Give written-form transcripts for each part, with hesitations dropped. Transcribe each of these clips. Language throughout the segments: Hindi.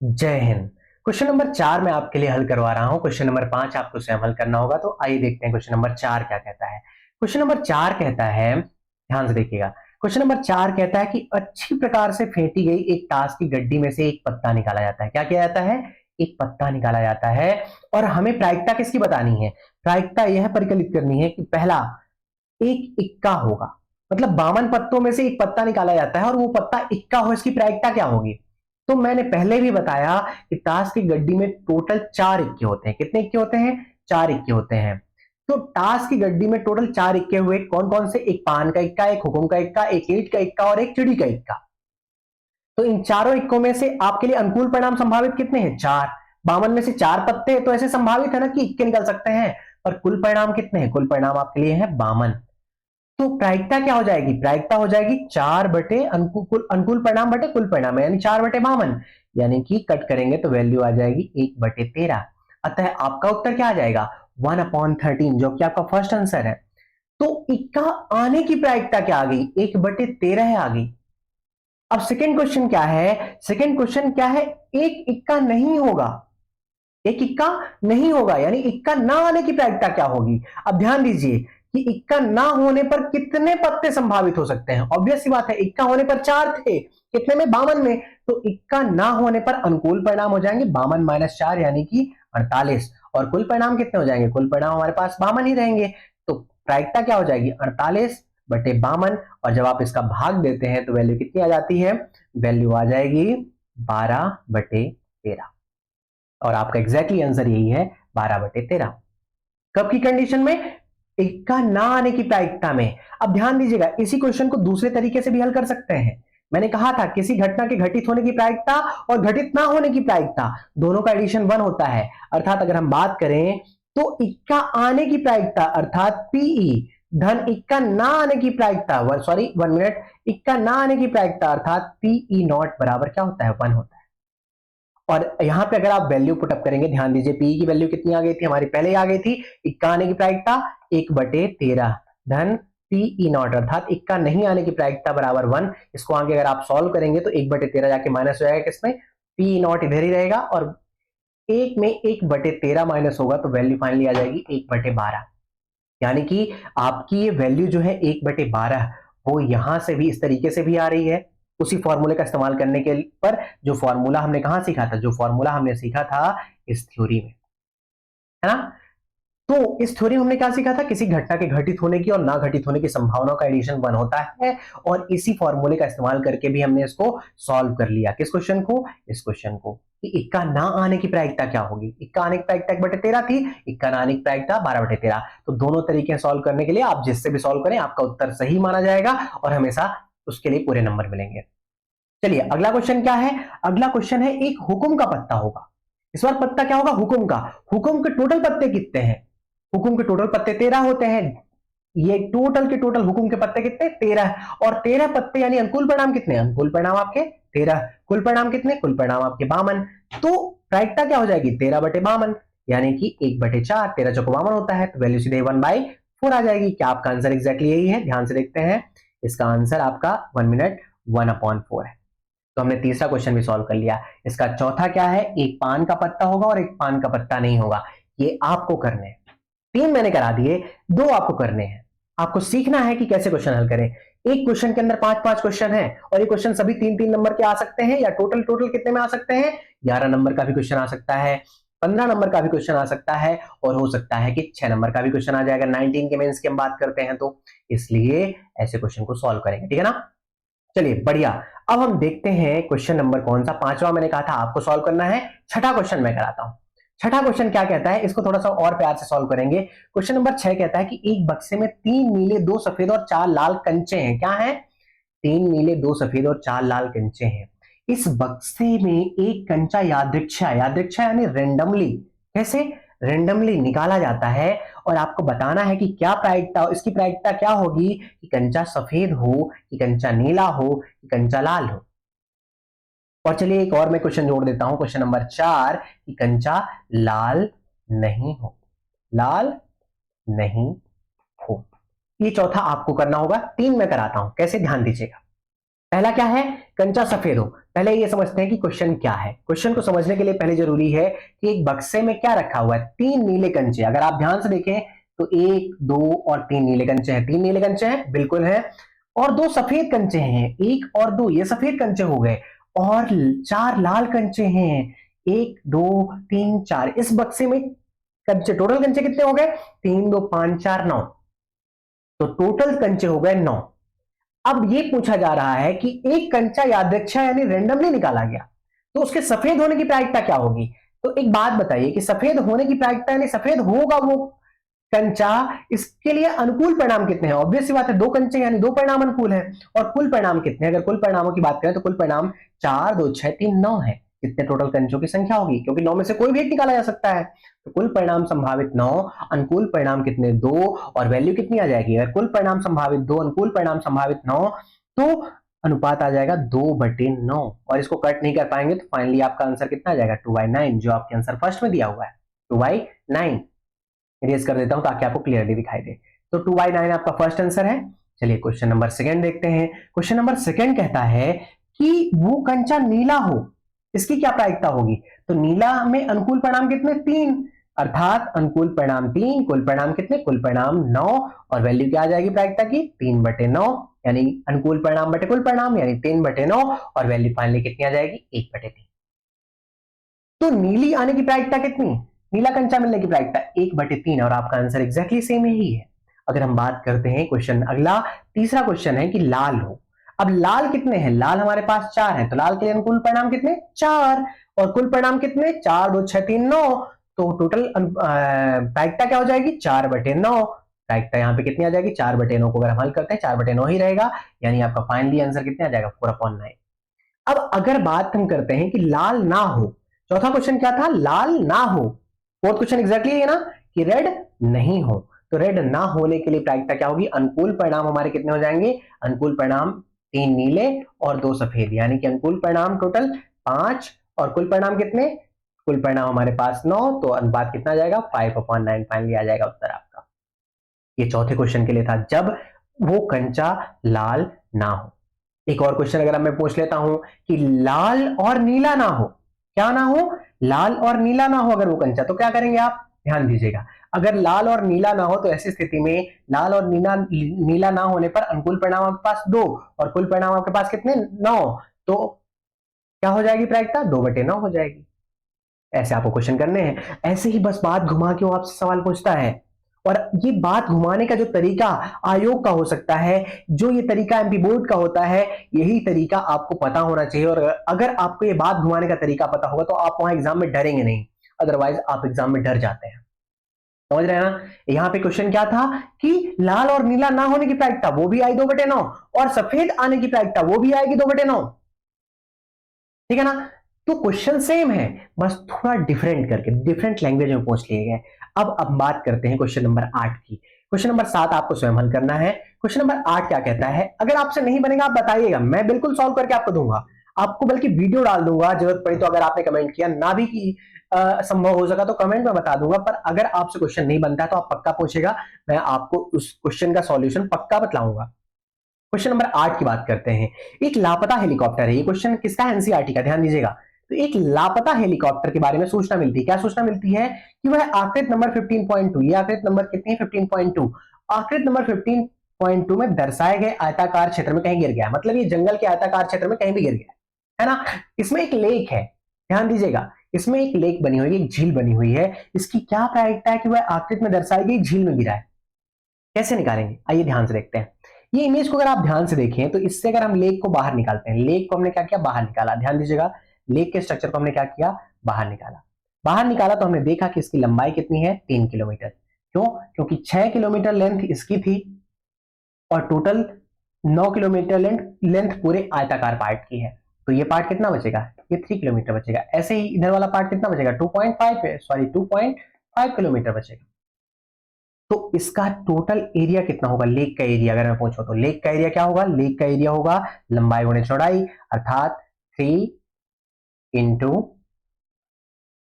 जय हिंद। क्वेश्चन नंबर 4 मैं आपके लिए हल करवा रहा हूं। क्वेश्चन नंबर 5 आपको स्वयं हल करना होगा। तो आइए देखते हैं क्वेश्चन नंबर 4 क्या कहता है। क्वेश्चन नंबर 4 कहता है, ध्यान से देखिएगा। क्वेश्चन नंबर 4 कहता है कि अच्छी प्रकार से फेंटी गई एक ताश की गड्डी में से एक पत्ता निकाला जाता है। क्या किया जाता है? एक पत्ता निकाला जाता है। और हमें प्रायिकता किसकी बतानी है? प्रायिकता यह परिकलित करनी है कि पहला एक इक्का होगा, मतलब 52 पत्तों में से एक पत्ता निकाला जाता है और वो पत्ता इक्का हो, इसकी प्रायिकता क्या होगी? तो मैंने पहले भी बताया कि ताश की गड्डी में टोटल 4 इक्के होते हैं। कितने इक्के होते हैं? 4 इक्के होते हैं। तो ताश की गड्डी में टोटल 4 इक्के हुए। कौन कौन से? एक पान का इक्का, एक हुकुम का इक्का, एक ईंट का इक्का और एक चिड़ी का इक्का। तो इन चारों इक्कों में से आपके लिए अनुकूल परिणाम संभावित कितने हैं? 4। 52 में से 4 पत्ते, तो ऐसे संभावित है ना कि इक्के निकल सकते हैं। पर कुल परिणाम कितने हैं? कुल परिणाम आपके लिए है 52। तो प्रायिकता क्या हो जाएगी? प्रायिकता हो जाएगी 4 बटे अनुकूल परिणाम बटे कुल परिणाम, यानी 4 बटे 52। यानी कि कट करेंगे तो वैल्यू आ जाएगी 1 बटे 13। अतः आपका उत्तर क्या आ जाएगा? 1/13, जो कि आपका फर्स्ट आंसर है। तो इक्का आने की प्रायिकता क्या आ गई? 1 बटे 13 आ गई। अब सेकेंड क्वेश्चन क्या है? सेकेंड क्वेश्चन क्या है? एक इक्का नहीं होगा। एक इक्का नहीं होगा, यानी इक्का ना आने की प्रायिकता क्या होगी? अब ध्यान दीजिए कि इक्का ना होने पर कितने पत्ते संभावित हो सकते हैं। ऑब्वियस सी बात है, इक्का होने पर 4 थे, कितने में? 52 में। तो इक्का ना होने पर अनुकूल परिणाम हो जाएंगे 52 माइनस 4 यानी कि 48। और कुल परिणाम कितने हो जाएंगे? कुल परिणाम हमारे पास 52 ही रहेंगे। तो प्रायिकता क्या हो जाएगी? 48 बटे 52। और जब आप इसका भाग देते हैं तो वैल्यू कितनी आ जाती है? वैल्यू आ जाएगी 12 बटे 13। और आपका एग्जैक्टली आंसर यही है, 12 बटे 13। कब की कंडीशन में? इक्का ना आने की प्रायिकता में। अब ध्यान दीजिएगा, इसी क्वेश्चन को दूसरे तरीके से भी हल कर सकते हैं। मैंने कहा था किसी घटना के घटित होने की प्रायिकता और घटित ना होने की प्रायिकता दोनों का एडिशन 1 होता है। अर्थात अगर हम बात करें तो इक्का आने की प्रायिकता अर्थात पीई धन इक्का ना आने की प्रायिकता, सॉरी 1 मिनट, इक्का ना आने की प्रायिकता अर्थात पीई नॉट बराबर क्या होता है? 1 होता है। और यहां पे अगर आप वैल्यू पुटअप करेंगे, ध्यान दीजिए पी की वैल्यू कितनी आ गई थी हमारी? पहले ही आ गई थी। इक्का आने की प्रायिकता 1 बटे 13 धन पी नॉट अर्थात इक्का नहीं आने की प्रायिकता बराबर 1। इसको आगे अगर आप सॉल्व करेंगे तो 1 बटे 13 जाके माइनस हो जाएगा किसमें? पी नॉट इधर ही रहेगा और 1 में 1 बटे 13 माइनस होगा तो वैल्यू फाइनली आ जाएगी 1 बटे 12। यानी कि आपकी ये वैल्यू जो है 1 बटे 12 वो यहां से भी इस तरीके से भी आ रही है। उसी फॉर्मूले का इस्तेमाल करने के पर जो फॉर्मूला हमने कहां सीखा था? जो फॉर्मूला हमने सीखा था इस थ्योरी में, है ना? तो इस थ्योरी में हमने क्या सीखा था? किसी घटना के घटित होने की और ना घटित होने की संभावनाओं का एडिशन 1 होता है। और इसी फॉर्मूले का इस्तेमाल करके भी हमने इसको सॉल्व कर लिया। किस क्वेश्चन को? इस क्वेश्चन को कि इक्का ना आने की प्रायिकता क्या होगी। इक्का आने की प्रायिकता 1 बटे 13 थी, इक्का ना आने की प्रायिकता 12 बटे 13। तो दोनों तरीके सॉल्व करने के लिए आप जिससे भी सॉल्व करें आपका उत्तर सही माना जाएगा और हमेशा उसके लिए पूरे नंबर मिलेंगे। चलिए अगला क्वेश्चन क्या है? अगला क्वेश्चन है एक हुकुम का पत्ता होगा। इस बार पत्ता क्या होगा? हुकुम का। हुकुम के टोटल पत्ते कितने हैं? हुकुम के टोटल पत्ते 13 होते हैं। ये टोटल के टोटल हुकुम के पत्ते कितने? 13। और 13 पत्ते यानी अनुकूल परिणाम कितने? अनुकूल परिणाम आपके 13। कुल परिणाम कितने? कुल परिणाम आपके 52। तो प्रायिकता क्या हो जाएगी? 13 बटे 52 यानी कि 1 बटे 4। 13 चौको 52 होता है तो वैल्यू सीधे 1/4 आ जाएगी। क्या आपका आंसर एग्जैक्टली यही है? ध्यान से देखते हैं। इसका आंसर आपका 1 मिनट 1/4 है। तो हमने तीसरा क्वेश्चन भी सॉल्व कर लिया। इसका चौथा क्या है? एक पान का पत्ता होगा और एक पान का पत्ता नहीं होगा। ये आपको करने हैं। 3 मैंने करा दिए, 2 आपको करने हैं। आपको सीखना है कि कैसे क्वेश्चन हल करें। एक क्वेश्चन के अंदर 5-5 क्वेश्चन है और ये क्वेश्चन सभी 3-3 नंबर के आ सकते हैं या टोटल टोटल कितने में आ सकते हैं? 11 नंबर का भी क्वेश्चन आ सकता है, 15 नंबर का भी क्वेश्चन आ सकता है और हो सकता है कि 6 नंबर का भी क्वेश्चन आ जाएगा। 19 के मेंस की हम बात करते हैं तो इसलिए ऐसे क्वेश्चन को सॉल्व करेंगे, ठीक है ना? चलिए बढ़िया। अब हम देखते हैं क्वेश्चन नंबर कौन सा? 5वां मैंने कहा था आपको सॉल्व करना है। छठा क्वेश्चन मैं कराता हूं। छठा क्वेश्चन क्या कहता है? इसको थोड़ा सा और प्यार से सॉल्व करेंगे। क्वेश्चन नंबर 6 कहता है कि एक बक्से में 3 नीले 2 सफेद और 4 लाल कंचे हैं। क्या है? 3 नीले 2 सफेद और 4 लाल कंचे हैं। इस बक्से में एक कंचा यादृच्छा यादृच्छा यानी रेंडमली, कैसे? रेंडमली निकाला जाता है और आपको बताना है कि क्या प्रायिकता, इसकी प्रायिकता क्या होगी कि कंचा सफेद हो, कि कंचा नीला हो, कि कंचा लाल हो। और चलिए एक और मैं क्वेश्चन जोड़ देता हूं, क्वेश्चन नंबर 4 कि कंचा लाल नहीं हो, लाल नहीं हो। ये चौथा आपको करना होगा। 3 मैं कराता हूं, कैसे? ध्यान दीजिएगा। पहला क्या है कंचा सफेद हो। पहले ये समझते हैं कि क्वेश्चन क्या है। क्वेश्चन को समझने के लिए पहले जरूरी है कि एक बक्से में क्या रखा हुआ है, 3 नीले कंचे। अगर आप ध्यान से देखें तो 1 2 और 3 नीले कंचे हैं। 3 नीले कंचे हैं, बिल्कुल है। और 2 सफेद कंचे हैं, 1 और 2, ये सफेद कंचे हो गए। और 4 लाल कंचे हैं, 1 2 3 4। इस बक्से में कंचे, टोटल कंचे कितने हो गए? 3 2 5 4 9। तो टोटल कंचे हो गए 9। अब ये पूछा जा रहा है कि एक कंचा यादृच्छा यानी रैंडमली निकाला गया, तो उसके सफेद होने की प्रायिकता क्या होगी? तो एक बात बताइए कि सफेद होने की प्रायिकता यानी सफेद होगा वो कंचा, इसके लिए अनुकूल परिणाम कितने हैं? ऑब्वियस सी बात है, 2 कंचे यानी 2 परिणाम अनुकूल है। और कुल परिणाम कितने हैं? अगर कुल परिणामों की बात करें तो कुल परिणाम 4 2 6 3 9 है। कितने टोटल कंचों की संख्या होगी? क्योंकि 9 में से कोई भी एक निकाला जा सकता है। तो कुल परिणाम संभावित 9, अनुकूल परिणाम कितने? 2। और वैल्यू कितनी आ जाएगी? अगर कुल परिणाम संभावित 2, अनुकूल परिणाम संभावित 9, तो अनुपात आ जाएगा 2/9। और इसको कट नहीं कर पाएंगे तो फाइनली आपका आंसर कितना आ जाएगा? 2/9, जो आपके आंसर फर्स्ट में दिया हुआ है 2/9। इरेज कर देता हूं ताकि आपको क्लियरली दिखाई दे। तो 2/9 आपका फर्स्ट आंसर है। चलिए क्वेश्चन नंबर सेकंड देखते हैं। क्वेश्चन नंबर सेकंड कहता है कि वो कंचा नीला हो, इसकी क्या प्रायिकता होगी? तो नीला में अनुकूल परिणाम कितने? 3, अर्थात अनुकूल परिणाम 3, कुल परिणाम कितने? कुल परिणाम 9। और वैल्यू क्या आ जाएगी प्रायिकता की? 3/9, यानी अनुकूल परिणाम बटे कुल परिणाम यानी 3/9। और वैल्यू फाइनली कितनी आ जाएगी? 1/3। तो नीली आने की प्रायिकता कितनी? नीला कंचा मिलने की प्रायिकता 1/3। और आपका आंसर एग्जैक्टली सेम ही है। अगर हम बात करते हैं क्वेश्चन अगला, तीसरा क्वेश्चन है कि लाल हो। अब लाल कितने हैं? लाल हमारे पास 4 है, तो लाल के लिए अनुकूल परिणाम कितने? 4। और कुल परिणाम कितने? 4 2 6 3 9। तो टोटल प्रायिकता क्या हो जाएगी? 4/9। प्रायिकता यहाँ पे कितनी आ जाएगी? 4/9 को अगर हम हल करते हैं 4/9 ही रहेगा, यानी आपका फाइनली आंसर कितने आ जाएगा? 4/9। अब अगर बात हम करते हैं कि लाल ना हो, चौथा क्वेश्चन क्या था? लाल ना हो। फोर्थ क्वेश्चन एग्जैक्टली है ना कि रेड नहीं हो। तो रेड ना होने के लिए प्रायिकता क्या होगी? अनुकूल परिणाम हमारे कितने हो जाएंगे? अनुकूल परिणाम 3 नीले और 2 सफेद, यानी कि अनुकूल परिणाम टोटल 5। और कुल परिणाम कितने? कुल परिणाम हमारे पास 9, तो अनुपात कितना आ जाएगा? 5/9 फाइनली आ जाएगा उत्तर आपका। ये चौथे क्वेश्चन के लिए था, जब वो कंचा लाल ना हो। एक और क्वेश्चन अगर मैं पूछ लेता हूं कि लाल और नीला ना हो, क्या ना हो? लाल और नीला ना हो अगर वो कंचा, तो क्या करेंगे आप? ध्यान दीजिएगा। अगर लाल और नीला ना हो तो ऐसी स्थिति में लाल और नीला ना होने पर अनुकूल परिणाम आपके पास 2 और कुल परिणाम आपके पास कितने? 9। तो क्या हो जाएगी प्रायिकता? 2/9 हो जाएगी। ऐसे आपको क्वेश्चन करने हैं। ऐसे ही बस बात घुमा के वो आपसे सवाल पूछता है। और ये बात घुमाने का जो तरीका आयोग का हो सकता है, जो ये तरीका एमपी बोर्ड का होता है, यही तरीका आपको पता होना चाहिए। और अगर आपको ये बात घुमाने का तरीका पता होगा तो आप वहां एग्जाम में डरेंगे नहीं, अदरवाइज आप एग्जाम में डर जाते हैं। समझ रहे हैं ना? यहाँ पे क्वेश्चन क्या था कि लाल और नीला ना होने की प्रायिकता वो भी आई 2/9, और सफेद आने की प्रायिकता वो भी आएगी 2/9। ठीक है ना? तो क्वेश्चन सेम है, बस थोड़ा डिफरेंट करके डिफरेंट लैंग्वेज में पूछ लिए गए। अब बात करते हैं क्वेश्चन नंबर 8 की। क्वेश्चन नंबर 7 आपको स्वयं हल करना है। क्वेश्चन नंबर 8 क्या कहता है? अगर आपसे नहीं बनेगा आप बताइएगा, मैं बिल्कुल सॉल्व करके आपको दूंगा। आपको बल्कि वीडियो डाल दूंगा, जरूरत पड़ी तो। अगर आपने कमेंट किया ना भी कि संभव हो सका तो कमेंट में बता दूंगा। पर अगर आपसे क्वेश्चन नहीं बनता तो आप पक्का पूछेगा, मैं आपको उस क्वेश्चन का सॉल्यूशन पक्का बतलाऊंगा। क्वेश्चन नंबर 8 की बात करते हैं। एक लापता हेलीकॉप्टर है। ये क्वेश्चन किसका है? एनसीईआरटी का, ध्यान दीजिएगा। तो एक लापता हेलीकॉप्टर के बारे में सूचना मिलती है। क्या सूचना मिलती है? कि वह आकृति नंबर 15.2, ये आकृति नंबर कितनी है? 15.2। आकृति नंबर 15.2 में दर्शाए गए आयताकार क्षेत्र में कहीं गिर गया, मतलब ये जंगल के आयताकार क्षेत्र में कहीं भी गिर गया है ना। इसमें एक लेक है, ध्यान दीजिएगा। इसमें एक लेक बनी हुई है, एक झील बनी हुई है। इसकी क्या प्रायिकता है कि वह आकृति में दर्शाई गई झील में गिरा है? कैसे निकालेंगे? आइए ध्यान से देखते हैं। ये इमेज को अगर आप ध्यान से देखें तो इससे अगर हम लेक को बाहर निकालते हैं, लेक को हमने क्या किया? बाहर निकाला। ध्यान दीजिएगा, लेक के स्ट्रक्चर को हमने क्या किया? बाहर निकाला। बाहर निकाला तो हमने देखा कि इसकी लंबाई कितनी है? 3 किलोमीटर। क्यों? क्योंकि 6 किलोमीटर लेंथ इसकी थी और टोटल 9 किलोमीटर लेंथ पूरे आयताकार पार्ट की है। तो ये पार्ट कितना बचेगा? ये 3 किलोमीटर बचेगा। ऐसे ही इधर वाला पार्ट कितना बचेगा? 2.5 किलोमीटर बचेगा। तो इसका टोटल एरिया कितना होगा? लेक का एरिया अगर मैं पूछूं तो लेक का एरिया क्या होगा? लेक का एरिया होगा लंबाई गुणे चौड़ाई, अर्थात 3 इंटू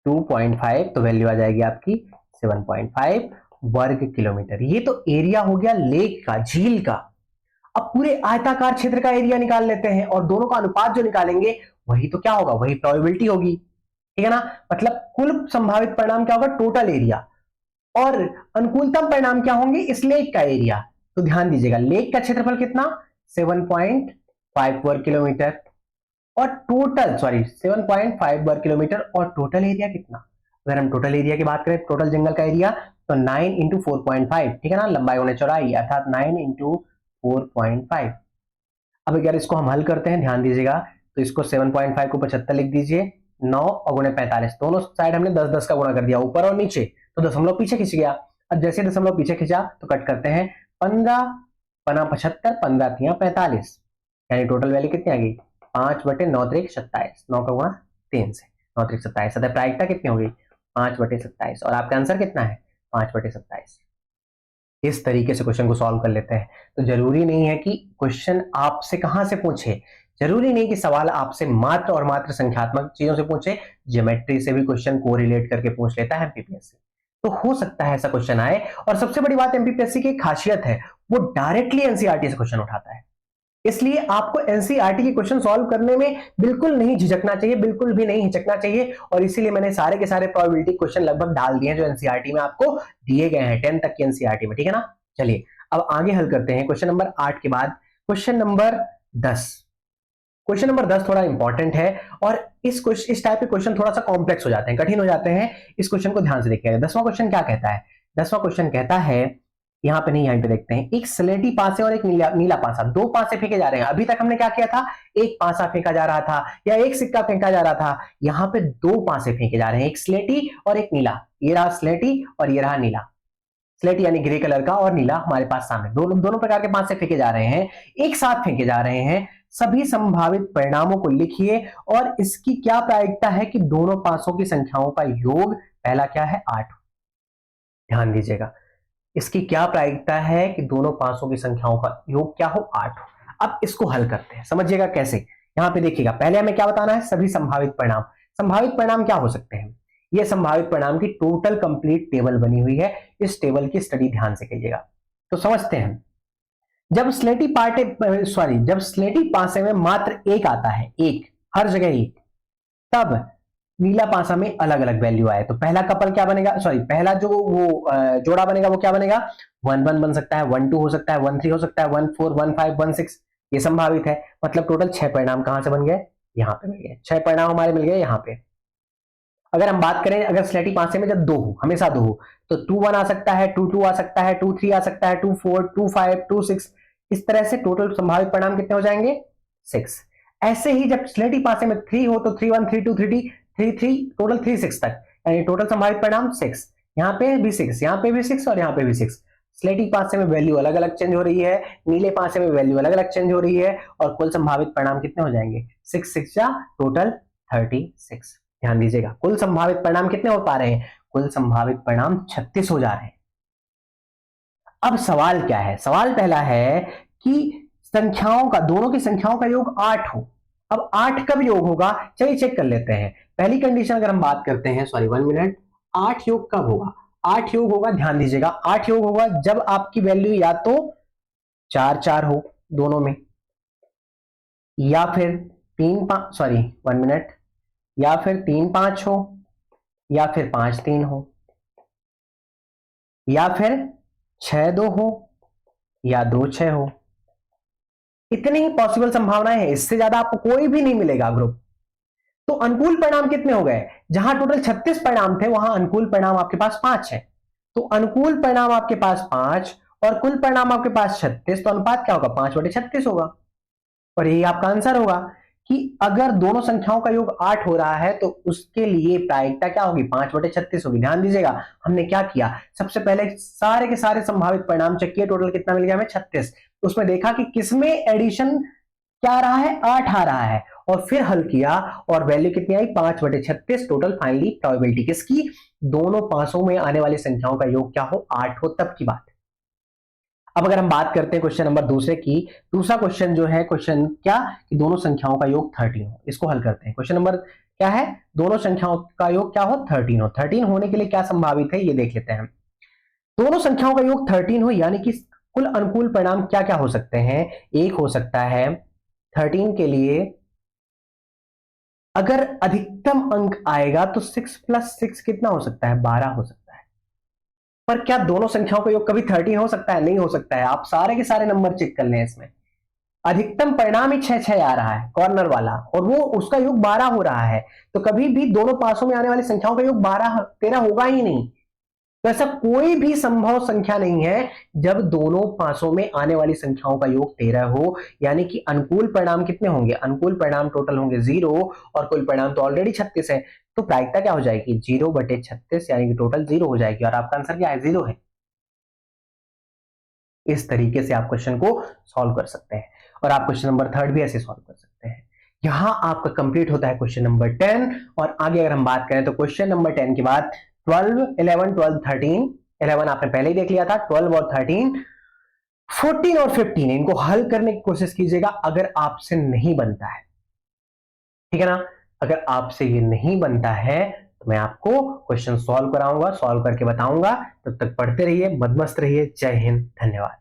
2.5, तो वैल्यू आ जाएगी आपकी 7.5 वर्ग किलोमीटर। ये तो एरिया हो गया लेक का, झील का। अब पूरे आयताकार क्षेत्र का एरिया निकाल लेते हैं और दोनों का अनुपात जो निकालेंगे वही तो क्या होगा, वही प्रोबेबिलिटी होगी, ठीक है ना। मतलब कुल संभावित परिणाम क्या होगा, टोटल एरिया, और अनुकूलतम परिणाम क्या होंगे, इस लेक का एरिया। तो ध्यान दीजिएगा, लेक का क्षेत्रफल कितना, 7.5 वर्ग किलोमीटर, और टोटल 7.5 वर्ग किलोमीटर, और टोटल एरिया कितना, अगर हम टोटल एरिया की बात करें, टोटल जंगल का एरिया, तो 9 इंटू 4.5, ठीक है ना, लंबाई होने चौड़ाई, अर्थात 9 इंटू 4.5। अब अगर इसको हम हल करते हैं, ध्यान दीजिएगा, तो इसको 7.5 को 75 लिख दीजिए, 9 और गुणे 45, दोनों साइड हमने 10-10 का गुणा कर दिया, ऊपर और नीचे, तो दशमलव पीछे खिंच गया। अब जैसे दशमलव पीछे खिंचा तो कट करते हैं, 15 पना 75, 15 तिया 45, यानी टोटल वैल्यू कितनी आ गई, 5/9 त्रिक 27, 9 का गुणा 3 से, 9 त्रिक 27, अतः प्रायिकता कितनी होगी, 5/27, और आपका आंसर कितना है, 5/27। इस तरीके से क्वेश्चन को सॉल्व कर लेते हैं। तो जरूरी नहीं है कि क्वेश्चन आपसे कहां से पूछे, जरूरी नहीं कि सवाल आपसे मात्र और मात्र संख्यात्मक चीजों से पूछे, ज्योमेट्री से भी क्वेश्चन को रिलेट करके पूछ लेता है एमपीपीएससी। तो हो सकता है ऐसा क्वेश्चन आए, और सबसे बड़ी बात एमपीपीएससी की खासियत है, वो डायरेक्टली एनसीईआरटी से क्वेश्चन उठाता है, इसलिए आपको एनसीईआरटी के क्वेश्चन सॉल्व करने में बिल्कुल नहीं झिझकना चाहिए, बिल्कुल भी नहीं हिचकना चाहिए, और इसीलिए मैंने सारे के सारे प्रोबेबिलिटी क्वेश्चन लगभग डाल दिए हैं जो एनसीईआरटी में आपको दिए गए हैं 10 तक की एनसीईआरटी में, ठीक है ना। चलिए अब आगे हल करते हैं क्वेश्चन नंबर 8 के बाद क्वेश्चन नंबर 10। क्वेश्चन नंबर 10 थोड़ा इंपॉर्टेंट है, और इस टाइप के क्वेश्चन थोड़ा सा कॉम्प्लेक्स हो जाते हैं, कठिन हो जाते हैं। इस क्वेश्चन को ध्यान से देखिएगा। 10वां क्वेश्चन क्या कहता है, 10वां क्वेश्चन कहता है, यहां पे नहीं, यहां पे देखते हैं, एक स्लेटी पासे और एक नीला पासा, दो पासे फेंके जा रहे हैं। अभी तक हमने क्या किया था, एक पासा फेंका जा रहा था या एक सिक्का फेंका जा रहा था, यहां पे दो पासे फेंके जा रहे हैं, एक स्लेटी और एक नीला। ये रहा स्लेटी और ये रहा नीला, स्लेटी यानी ग्रे कलर का, और नीला हमारे पास सामने, दोनों प्रकार के पासे फेंके जा रहे हैं, एक साथ फेंके जा रहे हैं। सभी संभावित परिणामों को लिखिए, और इसकी क्या प्रायिकता है कि दोनों पासों की संख्याओं का योग, पहला क्या है, 8। ध्यान दीजिएगा, इसकी क्या प्रायिकता है कि दोनों पासों की संख्याओं का योग क्या हो, 8 हो। अब इसको हल करते हैं, समझिएगा कैसे। यहां पे देखिएगा, पहले हमें क्या बताना है, सभी संभावित परिणाम। संभावित परिणाम क्या हो सकते हैं, ये संभावित परिणाम की टोटल कंप्लीट टेबल बनी हुई है, इस टेबल की स्टडी ध्यान से कीजिएगा। तो समझते हैं, जब स्लेटी पासे में मात्र एक आता है, एक, हर जगह एक, तब नीला पासा में अलग अलग वैल्यू आए, तो पहला कपल क्या बनेगा, पहला जो वो जोड़ा बनेगा वो क्या बनेगा, 1-1 बन सकता है, 1-2 हो सकता है, 1-3 हो सकता है, 1-4, 1-5, 1-6, ये संभावित है। मतलब टोटल 6 परिणाम कहां से बन गए, यहां पे मिल गए, 6 परिणाम हमारे मिल गए यहां पे। अगर हम बात करें, अगर स्लेटी पासे में जब दो हो, हमेशा दो हो, तो 2-1 आ सकता है, 2-2 आ सकता है, 2-3 आ सकता है, 2-4, 2-5, 2-6, इस तरह से टोटल संभावित परिणाम कितने हो जाएंगे, 6। ऐसे ही जब स्लेटी पासे में 3 हो तो 3-1, 3-2, 3-3, टोटल 3-6 तक, यानी टोटल संभावित परिणाम 6। यहाँ पे भी 6, यहाँ पे भी 6, और यहाँ पे भी 6। स्लेटी पासे में वैल्यू अलग अलग चेंज हो रही है, नीले पासे में वैल्यू अलग अलग चेंज हो रही है, और कुल संभावित परिणाम कितने हो जाएंगे, 6 या टोटल 36। ध्यान दीजिएगा, कुल संभावित परिणाम कितने हो पा रहे हैं, कुल संभावित परिणाम 36 हो जा रहे हैं। अब सवाल क्या है, सवाल पहला है कि संख्याओं का, दोनों की संख्याओं का योग 8 हो। अब 8 कब योग होगा, चलिए चेक कर लेते हैं। पहली कंडीशन अगर हम बात करते हैं, 1 मिनट, 8 योग कब होगा, 8 योग होगा, ध्यान दीजिएगा, 8 योग होगा जब आपकी वैल्यू या तो 4-4 हो दोनों में, या फिर 1 मिनट, या फिर 3-5 हो, या फिर 5-3 हो, या फिर 6-2 हो, या 2-6 हो। इतनी ही पॉसिबल संभावनाएं हैं, इससे ज्यादा आपको कोई भी नहीं मिलेगा ग्रुप। तो अनुकूल परिणाम कितने हो गए, जहां टोटल 36 परिणाम थे वहां अनुकूल परिणाम आपके पास 5 है। तो अनुकूल परिणाम आपके पास 5 और कुल परिणाम आपके पास 36, तो अनुपात क्या होगा, 5/36 होगा। और यही आपका आंसर होगा कि अगर दोनों संख्याओं का योग 8 हो रहा है तो उसके लिए प्रायिकता क्या होगी, 5/36 होगी। ध्यान दीजिएगा, हमने क्या किया, सबसे पहले सारे के सारे संभावित परिणाम चेक किए, टोटल कितना मिल गया हमें, 36। उसमें देखा कि किसमें एडिशन क्या आ रहा है, 8 आ रहा है, और फिर हल किया और वैल्यू कितनी आई, 5/36। टोटल फाइनली प्रोबेबिलिटी किसकी, दोनों पासों में आने वाली संख्याओं का योग क्या हो, 8 हो, तब की बात। अब अगर हम बात करते हैं क्वेश्चन नंबर दूसरे की, दूसरा क्वेश्चन जो है, क्वेश्चन क्या कि दोनों संख्याओं का योग 13 हो। इसको हल करते हैं। क्वेश्चन नंबर क्या है, दोनों संख्याओं का योग क्या हो, 13 हो। 13 होने के लिए क्या संभावित है ये देख लेते हैं। दोनों संख्याओं का योग 13 हो, यानी कि कुल अनुकूल परिणाम क्या क्या हो सकते हैं? एक हो सकता है 13 के लिए अगर अधिकतम अंक आएगा तो 6 प्लस 6 कितना हो सकता है? 12 हो सकता है। पर क्या दोनों संख्याओं का योग कभी 13 हो सकता है? नहीं हो सकता है। आप सारे के सारे नंबर चेक कर लें, इसमें अधिकतम परिणाम ही 6 आ रहा है कॉर्नर वाला, और वो उसका योग 12 हो रहा है। तो कभी भी दोनों पासों में आने वाली संख्याओं का योग 12 13 होगा ही नहीं। तो ऐसा कोई भी संभव संख्या नहीं है जब दोनों पासों में आने वाली संख्याओं का योग 13 हो। यानी कि अनुकूल परिणाम कितने होंगे? अनुकूल परिणाम टोटल होंगे 0, और कुल परिणाम तो ऑलरेडी 36 है। तो प्रायिकता क्या हो जाएगी? 0/36, यानी कि टोटल 0 हो जाएगी, और आपका आंसर क्या है? 0 है। इस तरीके से आप क्वेश्चन को सॉल्व कर सकते हैं, और आप क्वेश्चन नंबर 3 भी ऐसे सॉल्व कर सकते हैं। यहां आपका कंप्लीट होता है क्वेश्चन नंबर 10। और आगे अगर हम बात करें तो क्वेश्चन नंबर 10 के बाद 12, 11, 12, 13, 11 आपने पहले ही देख लिया था, 12 और 13, 14 और 15 इनको हल करने की कोशिश कीजिएगा अगर आपसे नहीं बनता है, ठीक है ना? अगर आपसे ये नहीं बनता है तो मैं आपको क्वेश्चन सॉल्व कराऊंगा, सॉल्व करके बताऊंगा। तब तक पढ़ते रहिए, मदमस्त रहिए। जय हिंद, धन्यवाद।